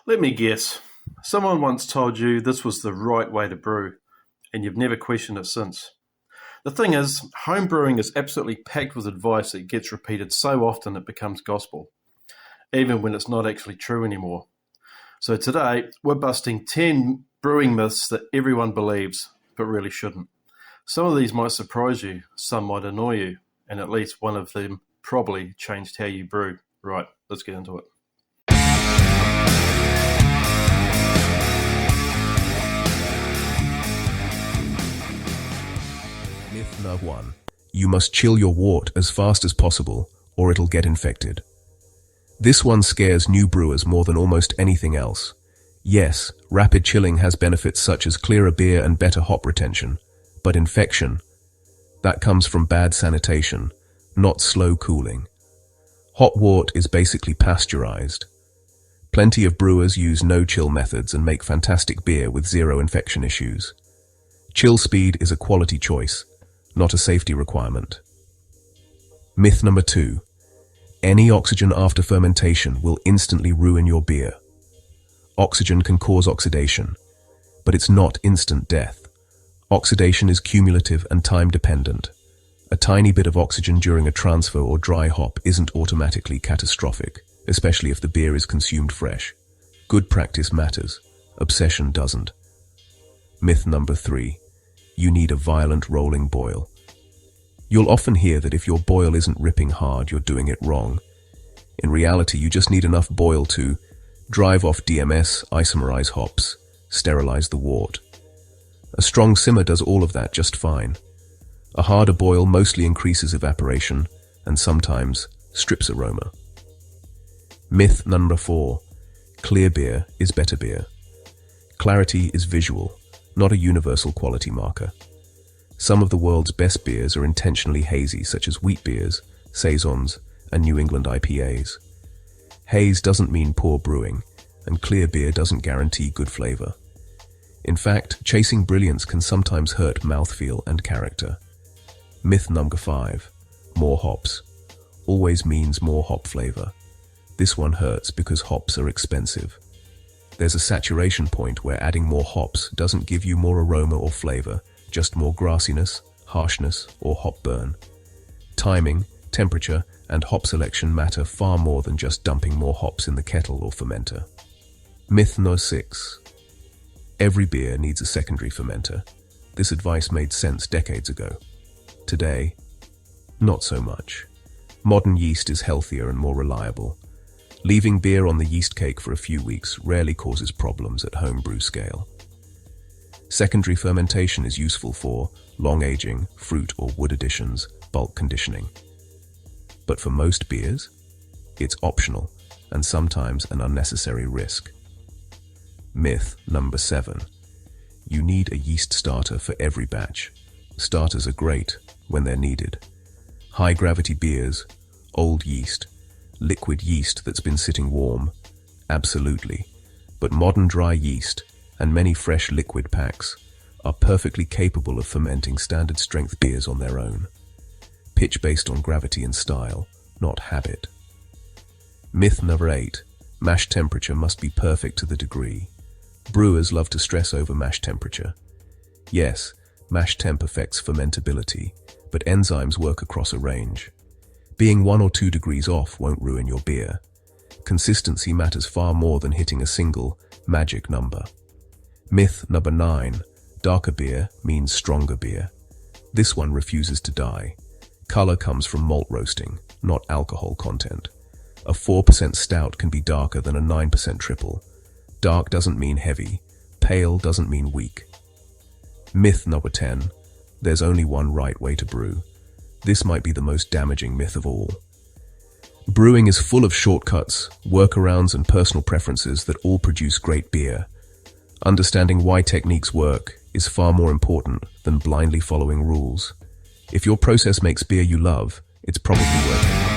Let me guess. Someone once told you this was the right way to brew, and you've never questioned it since. The thing is, home brewing is absolutely packed with advice that gets repeated so often it becomes gospel, even when it's not actually true anymore. So today, we're busting 10 brewing myths that everyone believes, but really shouldn't. Some of these might surprise you, some might annoy you, and at least one of them probably changed how you brew. Right, let's get into it. Myth number 1. You must chill your wort as fast as possible, or it'll get infected. This one scares new brewers more than almost anything else. Yes, rapid chilling has benefits such as clearer beer and better hop retention, but infection, that comes from bad sanitation, not slow cooling. Hot wort is basically pasteurized. Plenty of brewers use no-chill methods and make fantastic beer with zero infection issues. Chill speed is a quality choice, not a safety requirement. Myth number 2. Any oxygen after fermentation will instantly ruin your beer. Oxygen can cause oxidation, but it's not instant death. Oxidation is cumulative and time-dependent. A tiny bit of oxygen during a transfer or dry hop isn't automatically catastrophic, especially if the beer is consumed fresh. Good practice matters. Obsession doesn't. Myth number 3. You need a violent rolling boil. You'll often hear that if your boil isn't ripping hard, you're doing it wrong. In reality, you just need enough boil to drive off DMS, isomerize hops, sterilize the wort. A strong simmer does all of that just fine. A harder boil mostly increases evaporation and sometimes strips aroma. Myth number 4. Clear beer is better beer. Clarity is visual, not a universal quality marker. Some of the world's best beers are intentionally hazy, such as wheat beers, saisons, and New England IPAs. Haze doesn't mean poor brewing, and clear beer doesn't guarantee good flavor. In fact, chasing brilliance can sometimes hurt mouthfeel and character. Myth number 5. More hops always means more hop flavor. This one hurts because hops are expensive. There's a saturation point where adding more hops doesn't give you more aroma or flavor, just more grassiness, harshness, or hop burn. Timing, temperature, and hop selection matter far more than just dumping more hops in the kettle or fermenter. Myth number 6. Every beer needs a secondary fermenter. This advice made sense decades ago. Today, not so much. Modern yeast is healthier and more reliable. Leaving beer on the yeast cake for a few weeks rarely causes problems at home brew scale. Secondary fermentation is useful for long aging, fruit or wood additions, bulk conditioning. But for most beers, it's optional and sometimes an unnecessary risk. Myth number 7. You need a yeast starter for every batch. Starters are great when they're needed. High-gravity beers, old yeast, liquid yeast that's been sitting warm, absolutely. But modern dry yeast and many fresh liquid packs are perfectly capable of fermenting standard strength beers on their own. Pitch based on gravity and style, not habit. Myth number 8. Mash temperature must be perfect to the degree. Brewers love to stress over mash temperature. Yes, mash temp affects fermentability, but enzymes work across a range. Being 1 or 2 degrees off won't ruin your beer. Consistency matters far more than hitting a single magic number. Myth number 9. Darker beer means stronger beer. This one refuses to die. Color comes from malt roasting, not alcohol content. A 4% stout can be darker than a 9% triple. Dark doesn't mean heavy. Pale doesn't mean weak. Myth number 10. There's only one right way to brew. This might be the most damaging myth of all. Brewing is full of shortcuts, workarounds, and personal preferences that all produce great beer. Understanding why techniques work is far more important than blindly following rules. If your process makes beer you love, it's probably working.